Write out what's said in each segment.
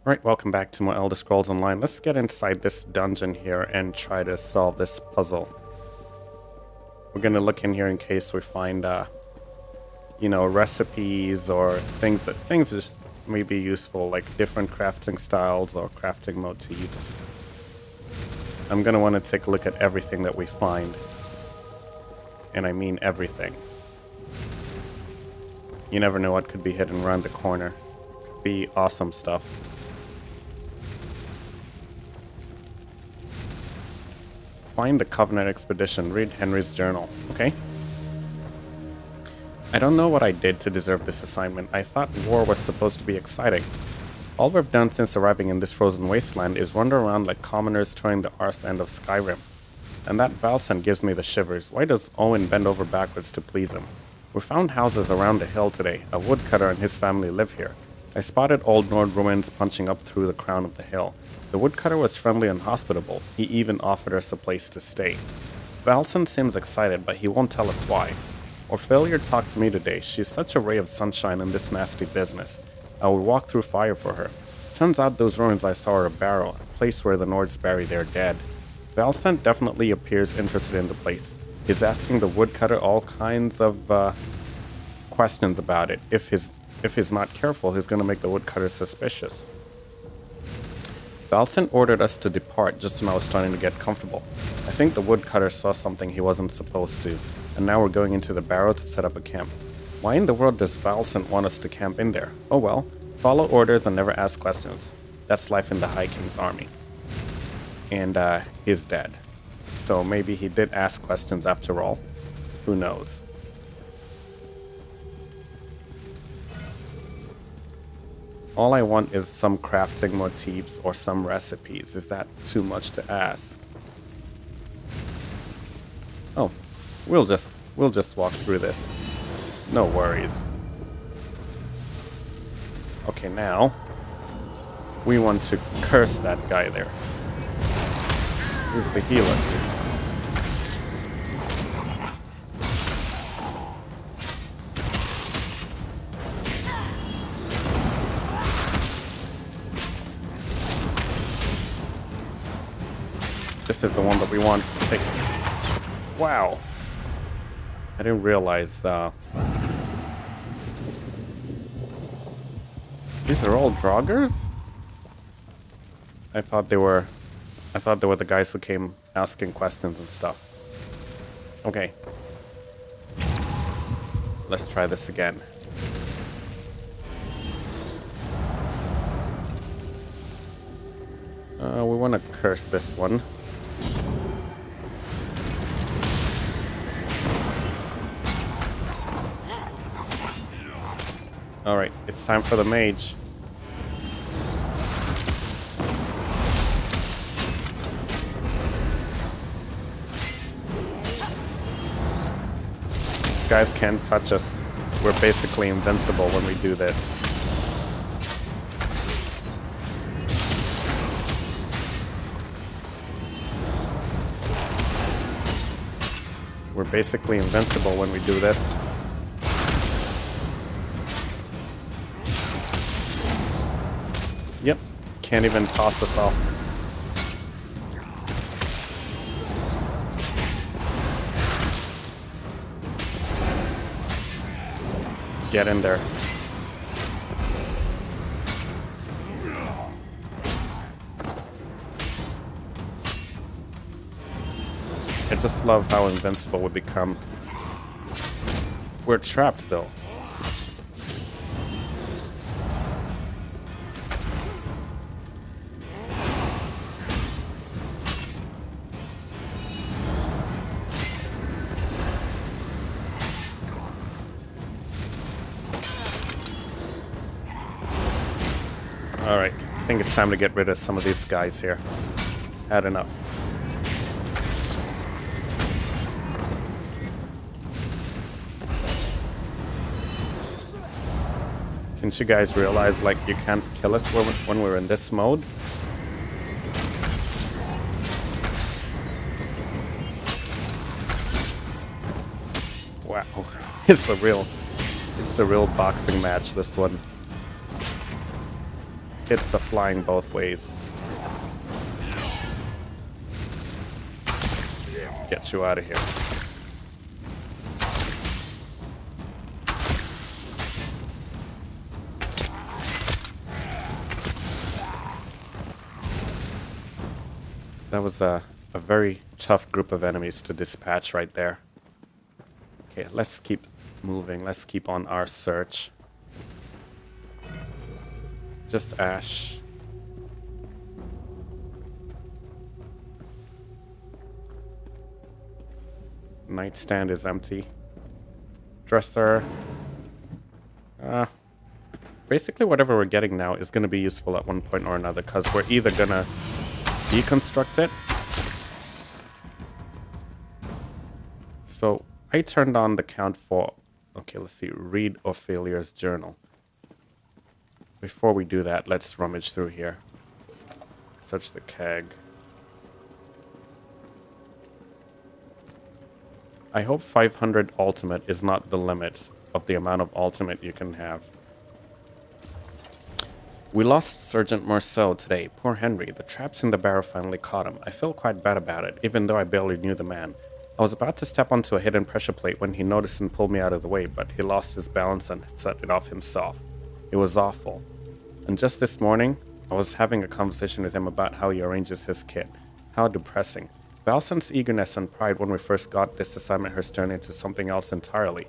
Alright, welcome back to more Elder Scrolls Online. Let's get inside this dungeon here and try to solve this puzzle. We're gonna look in here in case we find, recipes or things that just may be useful, like different crafting styles or crafting motifs. I'm gonna want to take a look at everything that we find. And I mean everything. You never know what could be hidden around the corner. Could be awesome stuff. Find the Covenant Expedition. Read Henry's journal. Okay. I don't know what I did to deserve this assignment. I thought war was supposed to be exciting. All we've done since arriving in this frozen wasteland is wander around like commoners touring the arse end of Skyrim. And that Valsen gives me the shivers. Why does Owen bend over backwards to please him? We found houses around the hill today. A woodcutter and his family live here. I spotted old Nord ruins punching up through the crown of the hill. The woodcutter was friendly and hospitable. He even offered us a place to stay. Valsen seems excited, but he won't tell us why. Ophelia talked to me today. She's such a ray of sunshine in this nasty business. I would walk through fire for her. Turns out those ruins I saw are a barrow, a place where the Nords bury their dead. Valsen definitely appears interested in the place. He's asking the woodcutter all kinds of questions about it. If he's not careful, he's going to make the woodcutter suspicious. Valsen ordered us to depart just when I was starting to get comfortable. I think the woodcutter saw something he wasn't supposed to, and now we're going into the barrow to set up a camp. Why in the world does Valsen want us to camp in there? Oh well, follow orders and never ask questions. That's life in the High King's army. And he's dead. So maybe he did ask questions after all. Who knows? All I want is some crafting motifs or some recipes. Is that too much to ask? Oh, we'll just walk through this. No worries. Okay, now we want to curse that guy there. He's the healer. This is the one that we want to take. Wow. I didn't realize, these are all Draugrs? I thought they were the guys who came asking questions and stuff. Okay. Let's try this again. We want to curse this one. Alright, it's time for the mage. These guys can't touch us. We're basically invincible when we do this. We're basically invincible when we do this. Yep, can't even toss us off. Get in there. I just love how invincible we become. We're trapped though. Alright, I think it's time to get rid of some of these guys here. Had enough. Can't you guys realize, like, you can't kill us when we're in this mode? Wow, it's a real boxing match, this one. hits are flying both ways. Get you out of here. That was a very tough group of enemies to dispatch right there. Okay, let's keep moving. Let's keep on our search. Just ash. Nightstand is empty. Dresser. Basically whatever we're getting now is going to be useful at one point or another, because we're either going to deconstruct it. So I turned on the count for, okay, let's see, read Ophelia's journal. Before we do that, let's rummage through here. Search the keg. I hope 500 ultimate is not the limit of the amount of ultimate you can have. We lost Sergeant Marceau today. Poor Henry. The traps in the barrow finally caught him. I feel quite bad about it, even though I barely knew the man. I was about to step onto a hidden pressure plate when he noticed and pulled me out of the way, but he lost his balance and set it off himself. It was awful. And just this morning, I was having a conversation with him about how he arranges his kit. How depressing. Valsen's eagerness and pride when we first got this assignment has turned into something else entirely.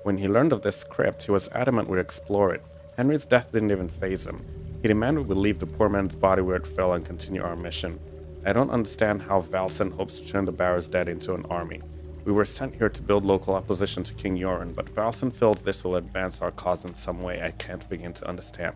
When he learned of this crypt, he was adamant we'd explore it. Henry's death didn't even faze him. He demanded we leave the poor man's body where it fell and continue our mission. I don't understand how Valsen hopes to turn the Barrow's dead into an army. We were sent here to build local opposition to King Yoren, but Valsen feels this will advance our cause in some way I can't begin to understand.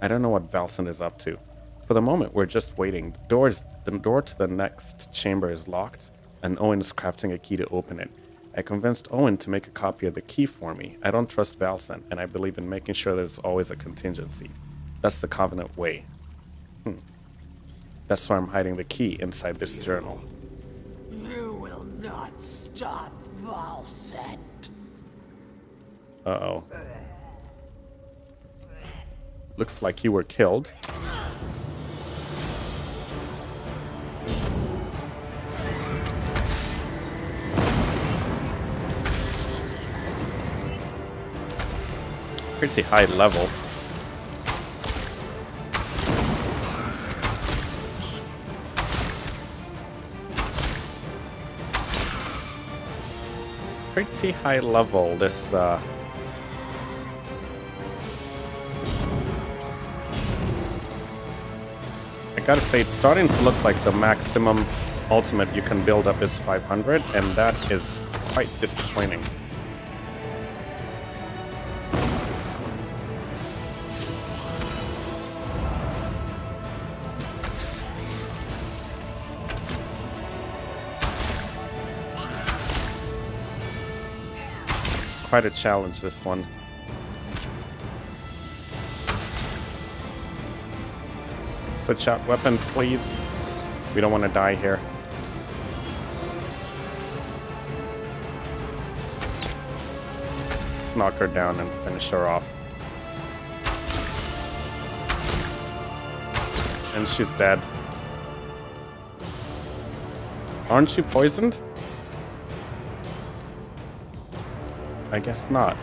I don't know what Valsen is up to. For the moment, we're just waiting. The door to the next chamber is locked, and Owen is crafting a key to open it. I convinced Owen to make a copy of the key for me. I don't trust Valsen, and I believe in making sure there's always a contingency. That's the Covenant way. That's why I'm hiding the key inside this journal. You will not stop Valsen. Uh-oh. Looks like you were killed. Pretty high level. Pretty high level, this I gotta say, it's starting to look like the maximum ultimate you can build up is 500, and that is quite disappointing. Quite a challenge, this one. Switch out weapons, please. We don't want to die here. Let's knock her down and finish her off. And she's dead. Aren't you poisoned? I guess not.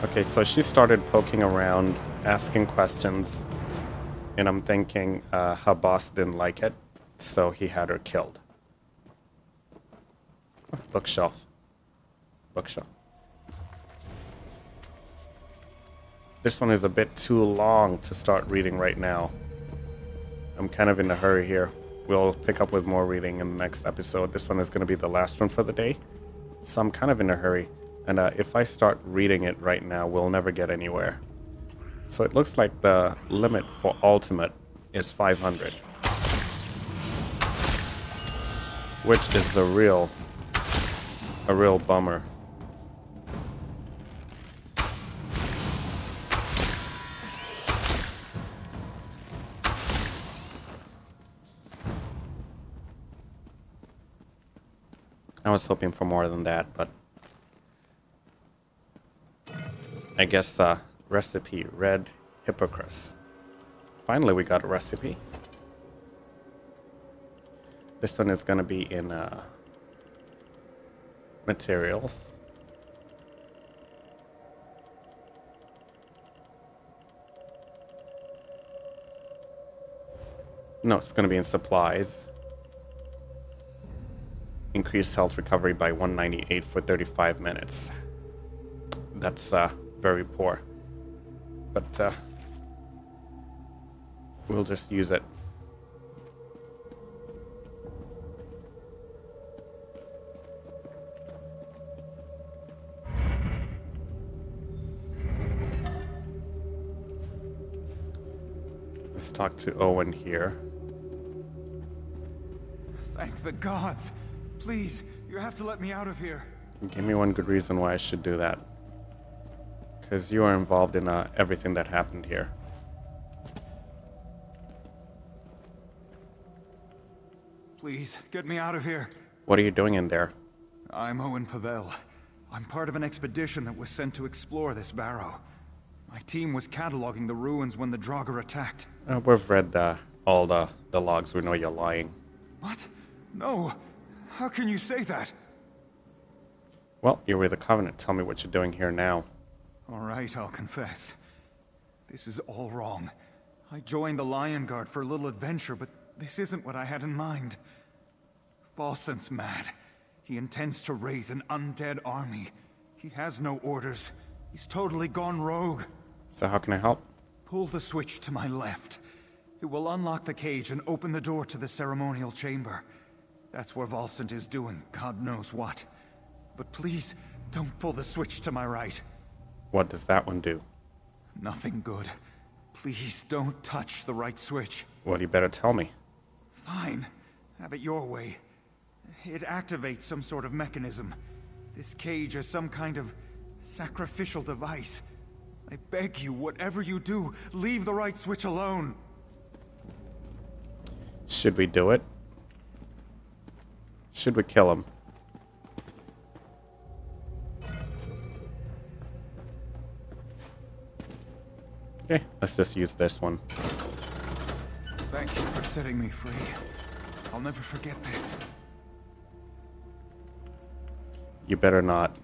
Okay, so she started poking around, asking questions, and I'm thinking her boss didn't like it, so he had her killed. Oh, bookshelf. Bookshelf. This one is a bit too long to start reading right now. I'm kind of in a hurry here. We'll pick up with more reading in the next episode. This one is going to be the last one for the day, so I'm kind of in a hurry. And if I start reading it right now, we'll never get anywhere. So it looks like the limit for ultimate is 500. Which is a real bummer. I was hoping for more than that, but I guess recipe red hippocras. Finally, we got a recipe. This one is going to be in materials. No, it's going to be in supplies. Increased health recovery by 198 for 35 minutes. That's very poor. But we'll just use it. Let's talk to Owen here. Thank the gods. Please, you have to let me out of here. Give me one good reason why I should do that. Because you are involved in everything that happened here. Please, get me out of here. What are you doing in there? I'm Owen Pavel. I'm part of an expedition that was sent to explore this barrow. My team was cataloging the ruins when the Draugr attacked. We've read all the logs. We know you're lying. What? No. How can you say that? Well, you're with the Covenant. Tell me what you're doing here now. All right, I'll confess. This is all wrong. I joined the Lion Guard for a little adventure, but this isn't what I had in mind. Volsant's mad. He intends to raise an undead army. He has no orders. He's totally gone rogue. So how can I help? Pull the switch to my left. It will unlock the cage and open the door to the ceremonial chamber. That's where Volsant is doing God knows what. But please, don't pull the switch to my right. What does that one do? Nothing good. Please don't touch the right switch. Well, you better tell me. Fine. Have it your way. It activates some sort of mechanism. This cage is some kind of sacrificial device. I beg you, whatever you do, leave the right switch alone. Should we do it? Should we kill him? Okay, let's just use this one. Thank you for setting me free. I'll never forget this. You better not.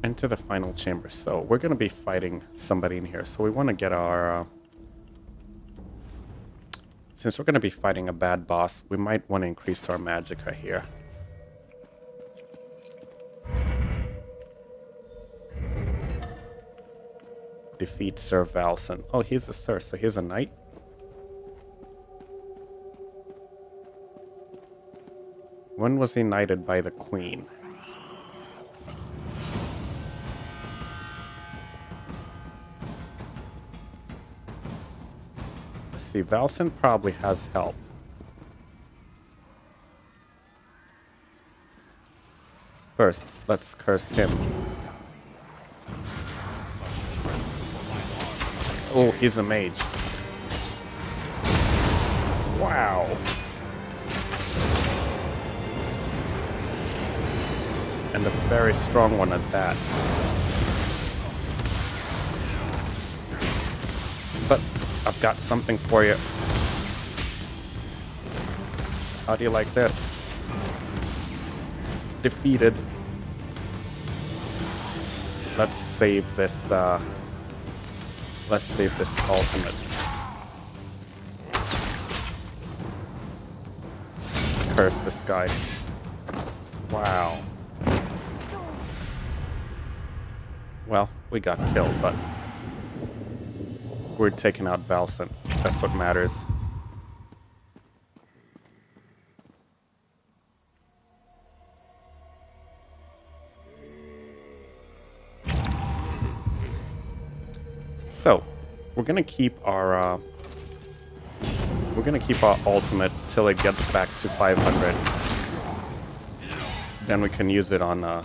Enter the final chamber. So we're going to be fighting somebody in here. So we want to get our... since we're going to be fighting a bad boss, we might want to increase our magicka here. Defeat Sir Valson. Oh, he's a Sir, so he's a knight? When was he knighted by the Queen? Let's see, Valson probably has help. First, let's curse him. Oh, he's a mage. Wow. And a very strong one at that. But I've got something for you. How do you like this? Defeated. Let's save this, let's save this ultimate. Let's curse this guy. Wow. Well, we got killed, but we're taking out Valson. That's what matters. So, we're gonna keep our ultimate till it gets back to 500. Then we can use it on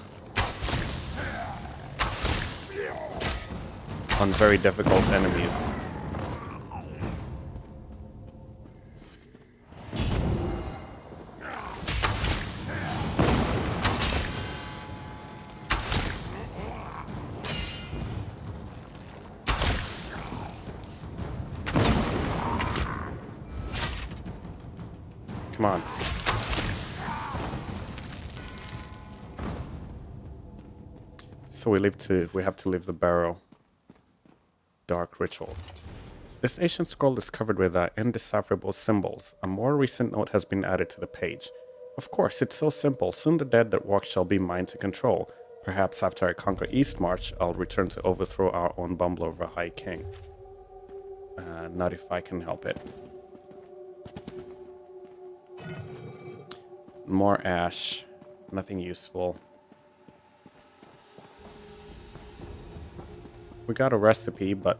very difficult enemies. Come on. So we have to leave the barrow. Dark ritual. This ancient scroll is covered with indecipherable symbols. A more recent note has been added to the page. Of course, it's so simple. Soon the dead that walk shall be mine to control. Perhaps after I conquer Eastmarch, I'll return to overthrow our own bumbler of a High King. Not if I can help it. More ash. Nothing useful. We got a recipe, but